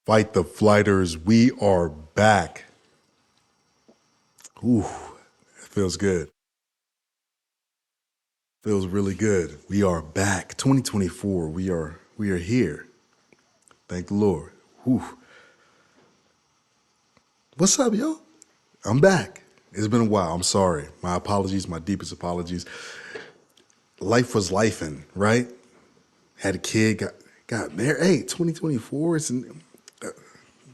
Fight the Flighters. We are back. Ooh, it feels good. Feels really good. We are back. 2024. We are here. Thank the Lord. Whew. What's up, yo? I'm back. It's been a while. I'm sorry. My apologies, my deepest apologies. Life was lifing, right? Had a kid, got married. Hey, 2024.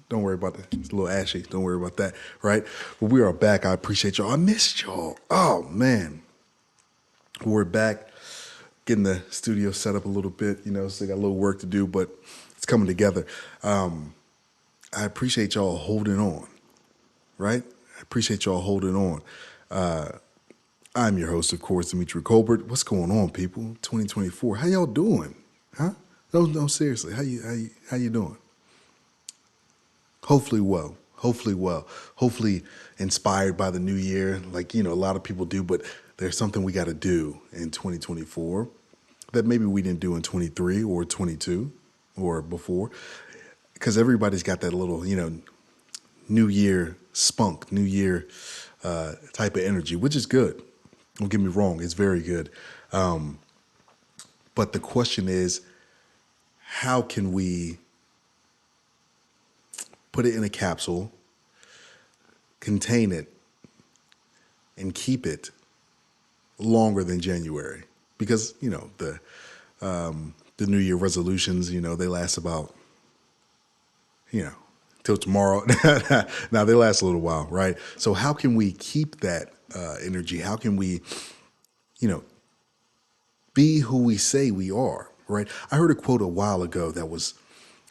Don't worry about that. It's a little ashy. Don't worry about that, right? But we are back. I appreciate y'all. I missed y'all. Oh man, we're back. Getting the studio set up a little bit. Still got a little work to do, but it's coming together. I appreciate y'all holding on, right? I appreciate y'all holding on. I'm your host, of course, Dimitri Colbert. What's going on, people? 2024. How y'all doing? Huh? No, seriously. How you doing? Hopefully well. Hopefully well. Hopefully inspired by the new year, like a lot of people do. But there's something we got to do in 2024 that maybe we didn't do in 23 or 22 or before, because everybody's got that little New Year spunk, New Year type of energy, which is good. Don't get me wrong; it's very good. But the question is, how can we put it in a capsule, contain it, and keep it longer than January? Because the New Year resolutions, they last about you know till tomorrow. Now they last a little while, right? So how can we keep that energy? How can we, you know, be who we say we are, right? I heard a quote a while ago that was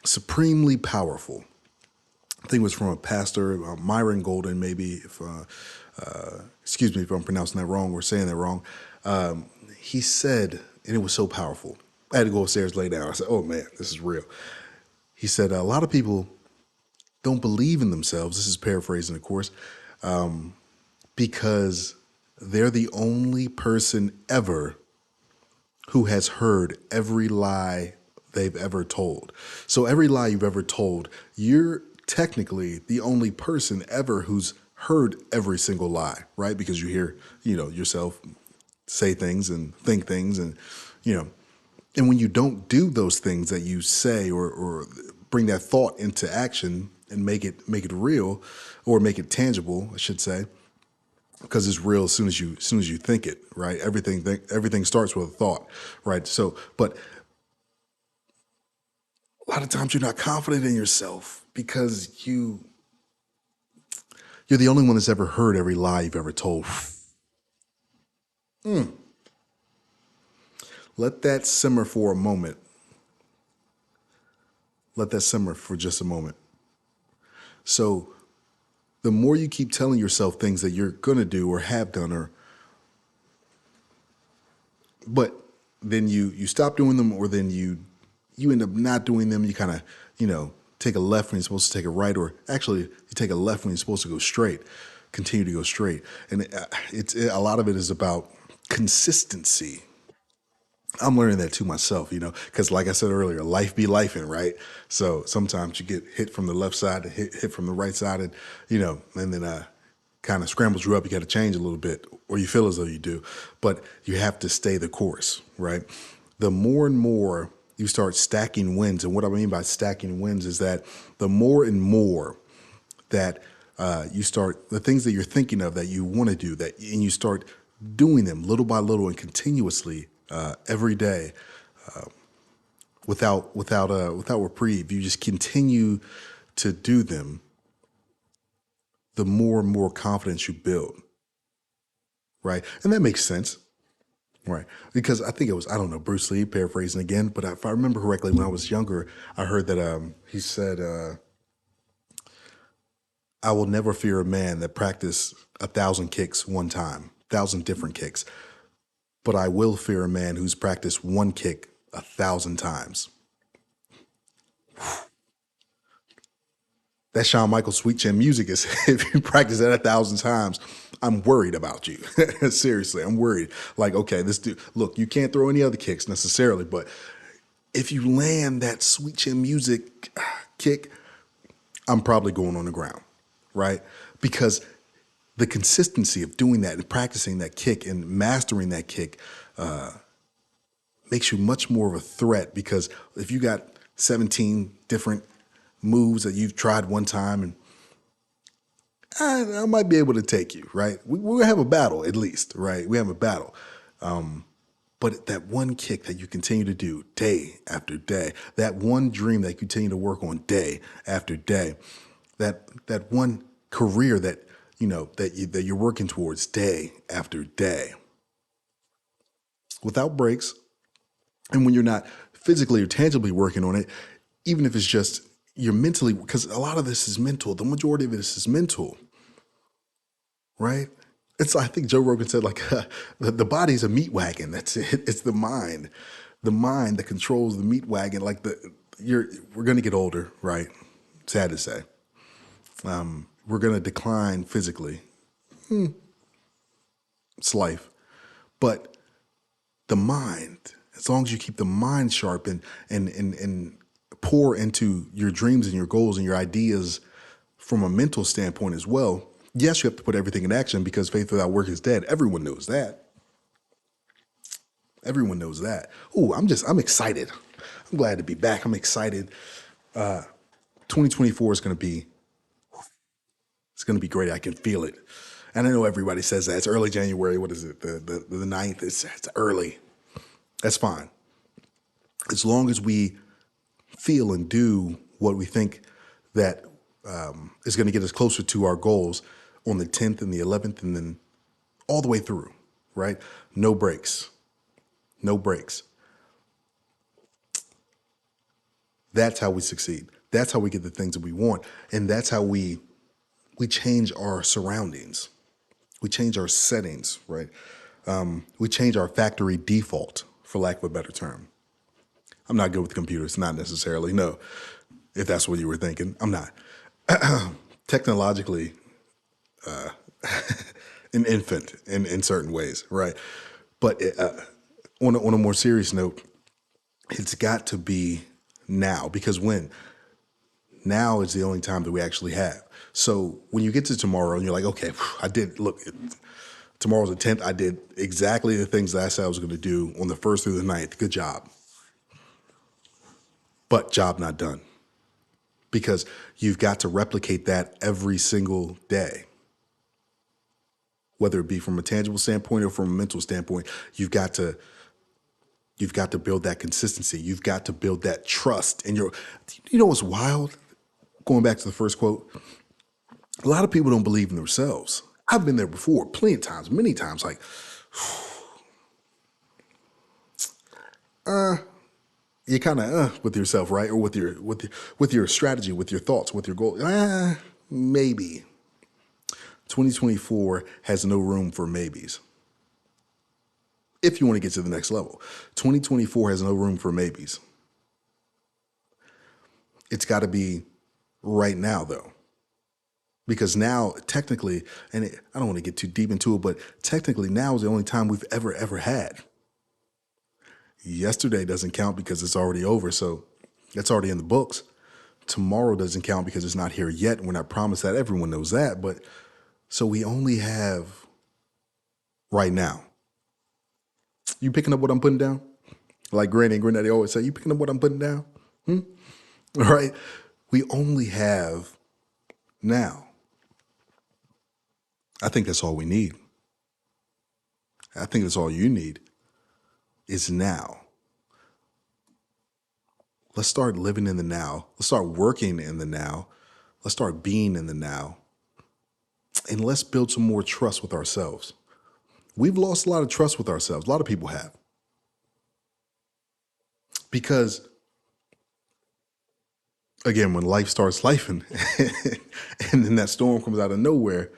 supremely powerful. I think it was from a pastor, Myron Golden, maybe. If excuse me if I'm pronouncing that wrong or saying that wrong. He said, and it was so powerful. I had to go upstairs, lay down. I said, "Oh man, this is real." He said, "A lot of people don't believe in themselves." This is paraphrasing, of course, because they're the only person ever who has heard every lie they've ever told. So every lie you've ever told, you're technically the only person ever who's heard every single lie, right? Because you hear, yourself say things and think things you know, and when you don't do those things that you say or bring that thought into action and make it real or make it tangible, I should say, because it's real as soon as you think it, right? Everything starts with a thought, right? So, but a lot of times you're not confident in yourself because you're the only one that's ever heard every lie you've ever told. Let that simmer for a moment. Let that simmer for just a moment. So, the more you keep telling yourself things that you're gonna do or have done, but then you stop doing them, or then you end up not doing them. You kind of take a left when you're supposed to take a right, or actually you take a left when you're supposed to go straight. Continue to go straight, and a lot of it is about consistency. I'm learning that too myself, because like I said earlier, life be lifing, right? So sometimes you get hit from the left side, hit from the right side, and and then kind of scrambles you up. You got to change a little bit, or you feel as though you do, but you have to stay the course, right? The more and more you start stacking wins, and what I mean by stacking wins is that the more and more that you start the things that you're thinking of that you want to do, and you start doing them little by little and continuously every day, without reprieve. You just continue to do them. The more and more confidence you build, right? And that makes sense, right? Because I think it was, I don't know, Bruce Lee, paraphrasing again, but if I remember correctly, when I was younger, I heard that he said, "I will never fear a man that practiced 1,000 kicks one time, 1,000 different kicks, but I will fear a man who's practiced one kick 1,000 times." That Shawn Michaels sweet chin music is, if you practice that 1,000 times, I'm worried about you. Seriously, I'm worried. Like, okay, this dude, look, you can't throw any other kicks necessarily, but if you land that sweet chin music kick I'm probably going on the ground, right? Because the consistency of doing that and practicing that kick and mastering that kick makes you much more of a threat. Because if you got 17 different moves that you've tried one time, and I might be able to take you, right? We have a battle at least, right? We have a battle. But that one kick that you continue to do day after day, that one dream that you continue to work on day after day, that one career that that you're working towards day after day, without breaks, and when you're not physically or tangibly working on it, even if it's just you're mentally, because a lot of this is mental. The majority of this is mental, right? It's I think Joe Rogan said like the body's a meat wagon. That's it. It's the mind that controls the meat wagon. Like we're gonna get older, right? Sad to say, we're gonna decline physically. It's life, but the mind, as long as you keep the mind sharp and pour into your dreams and your goals and your ideas from a mental standpoint as well. Yes, you have to put everything in action because faith without work is dead. Everyone knows that. Everyone knows that. Oh, I'm excited. I'm glad to be back. I'm excited. 2024 is going to be great. I can feel it. And I know everybody says that. It's early January. What is it? The 9th? It's early. That's fine. As long as we feel and do what we think that is going to get us closer to our goals on the 10th and the 11th and then all the way through, right? No breaks. No breaks. That's how we succeed. That's how we get the things that we want. And that's how we change our surroundings. We change our settings, right? We change our factory default, for lack of a better term. I'm not good with computers, not necessarily, no. If that's what you were thinking, I'm not. Technologically, an infant in certain ways, right? But on a more serious note, it's got to be now, because when now is the only time that we actually have. So when you get to tomorrow and you're like, okay, I did look. Tomorrow's the 10th. I did exactly the things that I said I was going to do on the 1st through the 9th. Good job. But job not done, because you've got to replicate that every single day. Whether it be from a tangible standpoint or from a mental standpoint, you've got to build that consistency. You've got to build that trust in your. You know what's wild? Going back to the first quote, a lot of people don't believe in themselves. I've been there before, plenty of times, many times. Like, you kind of with yourself, right, or with your strategy, with your thoughts, with your goal. Maybe 2024 has no room for maybes. If you want to get to the next level, 2024 has no room for maybes. It's got to be right now, though. Because now, technically, I don't want to get too deep into it, but technically now is the only time we've ever had. Yesterday doesn't count because it's already over, so it's already in the books. Tomorrow doesn't count because it's not here yet. We're not promised that. Everyone knows that. But so we only have right now. You picking up what I'm putting down? Like Granny and Granddaddy always say, you picking up what I'm putting down? All right. We only have now. I think that's all we need. I think that's all you need is now. Let's start living in the now. Let's start working in the now. Let's start being in the now. And let's build some more trust with ourselves. We've lost a lot of trust with ourselves. A lot of people have. Because, again, when life starts lifing and then that storm comes out of nowhere,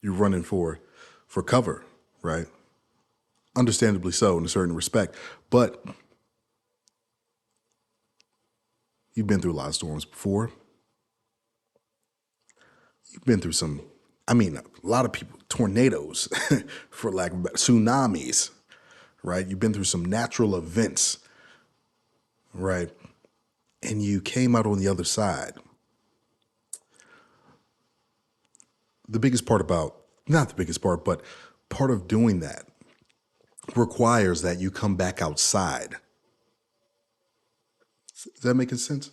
you're running for cover, right? Understandably so in a certain respect. But you've been through a lot of storms before. You've been through a lot of people, tornadoes, for lack of better, tsunamis, right? You've been through some natural events, right? and you came out on the other side, the biggest part about, not the biggest part, but part of doing that requires that you come back outside. Is that making sense?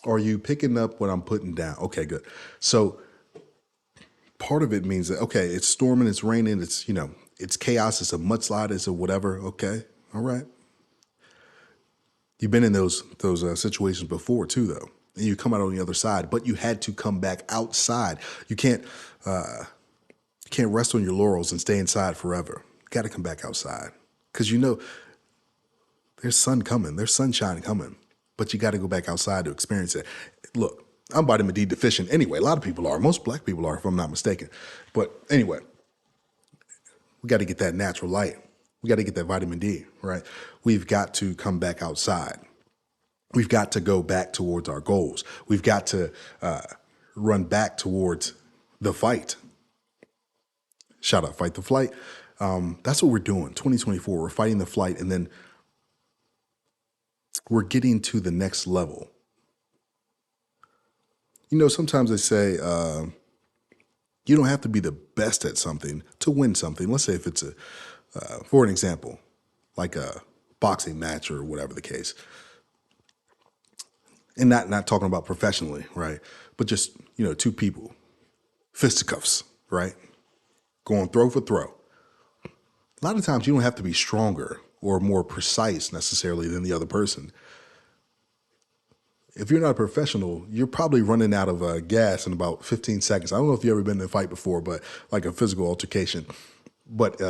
Are you picking up what I'm putting down? Okay, good. So part of it means that, okay, it's storming, it's raining, it's chaos, it's a mudslide, it's a whatever. Okay, all right. You've been in those situations before too, though, and you come out on the other side. But you had to come back outside. You can't rest on your laurels and stay inside forever. You got to come back outside because there's sun coming, there's sunshine coming, but you got to go back outside to experience it. Look, I'm vitamin D deficient anyway. A lot of people are. Most black people are, if I'm not mistaken. But anyway, we got to get that natural light. We got to get that vitamin D, right? We've got to come back outside. We've got to go back towards our goals. We've got to run back towards the fight. Shout out, Fight the Flight. That's what we're doing. 2024, we're fighting the flight, and then we're getting to the next level. Sometimes they say you don't have to be the best at something to win something. Let's say if it's for an example, like a boxing match or whatever the case, and not talking about professionally, right? But just two people, fisticuffs, right? Going throw for throw. A lot of times you don't have to be stronger or more precise necessarily than the other person. If you're not a professional, you're probably running out of gas in about 15 seconds. I don't know if you've ever been in a fight before, but like a physical altercation. But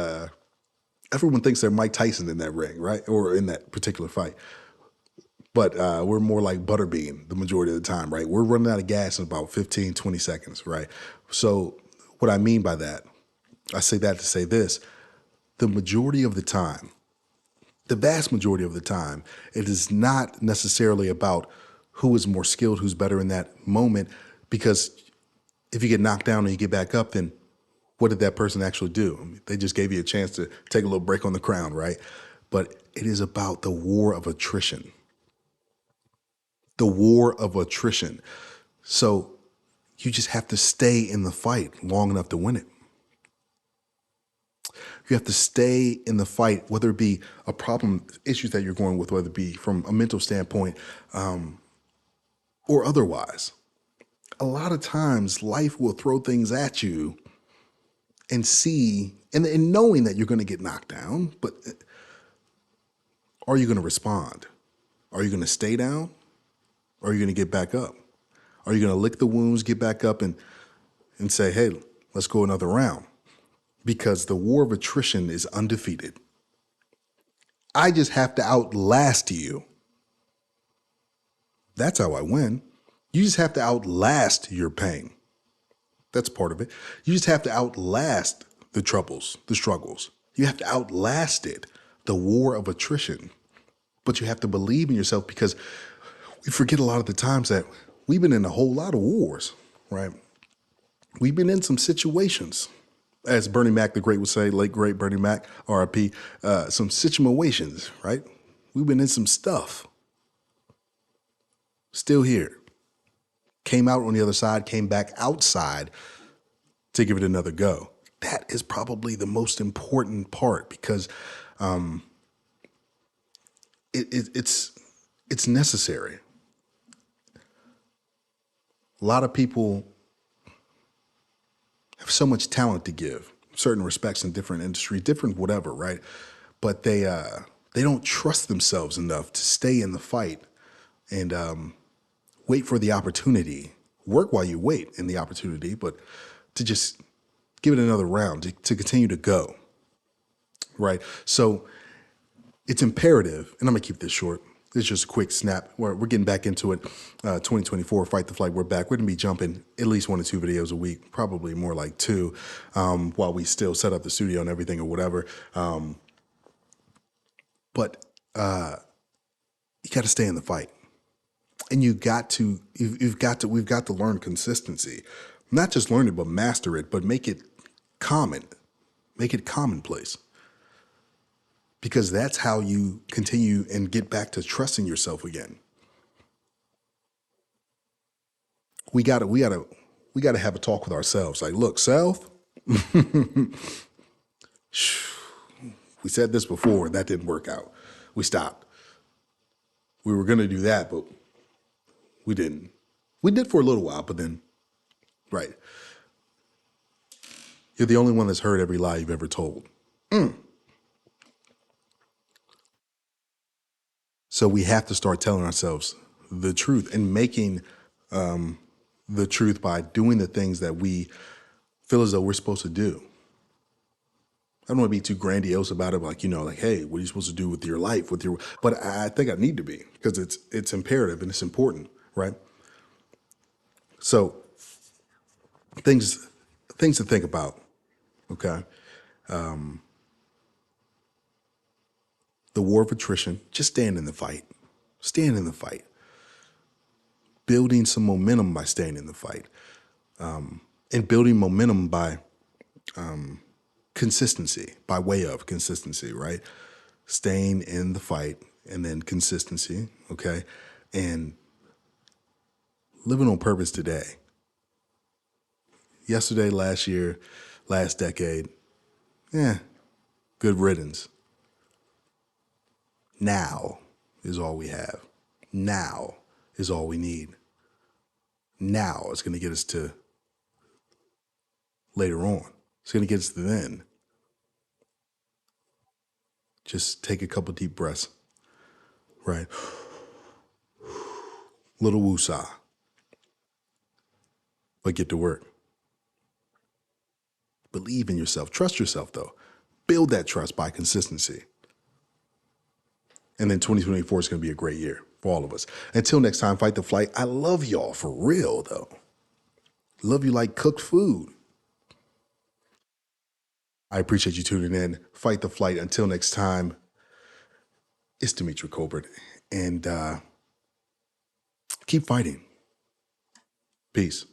everyone thinks they're Mike Tyson in that ring, right? Or in that particular fight. But we're more like Butterbean the majority of the time, right? We're running out of gas in about 15, 20 seconds, right? So what I mean by that, I say that to say this: the majority of the time, the vast majority of the time, it is not necessarily about who is more skilled, who's better in that moment, because if you get knocked down and you get back up, then what did that person actually do? I mean, they just gave you a chance to take a little break on the crown, right? But it is about the war of attrition. The war of attrition. So you just have to stay in the fight long enough to win it. You have to stay in the fight, whether it be a problem, issues that you're going with, whether it be from a mental standpoint or otherwise. A lot of times life will throw things at you and knowing that you're going to get knocked down, but are you going to respond? Are you going to stay down? Or are you going to get back up? Are you going to lick the wounds, get back up and say, hey, let's go another round? Because the war of attrition is undefeated. I just have to outlast you. That's how I win. You just have to outlast your pain. That's part of it. You just have to outlast the troubles, the struggles. You have to outlast it, the war of attrition. But you have to believe in yourself, because we forget a lot of the times that we've been in a whole lot of wars, right? We've been in some situations, as Bernie Mac the Great would say, late great Bernie Mac, RIP, some situations, right? We've been in some stuff. Still here. Came out on the other side, came back outside to give it another go. That is probably the most important part, because it's necessary. A lot of people have so much talent to give, certain respects in different industries, different whatever, right? But they don't trust themselves enough to stay in the fight and wait for the opportunity. Work while you wait in the opportunity, but to just give it another round, to continue to go, right? So it's imperative, and I'm gonna keep this short. It's just a quick snap. We're getting back into it. 2024, Fight the Flight, we're back. We're gonna be jumping at least 1 or 2 videos a week, probably more like 2, while we still set up the studio and everything or whatever. But you got to stay in the fight, and we've got to learn consistency. Not just learn it, but master it, but make it common, make it commonplace. because that's how you continue and get back to trusting yourself again. We gotta have a talk with ourselves. Like, look, self, we said this before, that didn't work out. We stopped. We were gonna do that, but we didn't. We did for a little while, but then, right. You're the only one that's heard every lie you've ever told. So we have to start telling ourselves the truth and making the truth by doing the things that we feel as though we're supposed to do. I don't want to be too grandiose about it, like, like, hey, what are you supposed to do with your life, but I think I need to be because it's imperative and it's important, right? So things to think about, okay? The war of attrition, just stand in the fight. Stand in the fight. Building some momentum by staying in the fight. And building momentum by consistency, by way of consistency, right? Staying in the fight and then consistency, okay? And living on purpose today. Yesterday, last year, last decade, good riddance. Now is all we have. Now is all we need. Now is going to get us to later on. It's going to get us to then. Just take a couple deep breaths, right? Little woosah, but get to work. Believe in yourself. Trust yourself, though. Build that trust by consistency. And then 2024 is going to be a great year for all of us. Until next time, fight the flight. I love y'all for real, though. Love you like cooked food. I appreciate you tuning in. Fight the flight. Until next time, it's Dimitri Colbert. And keep fighting. Peace.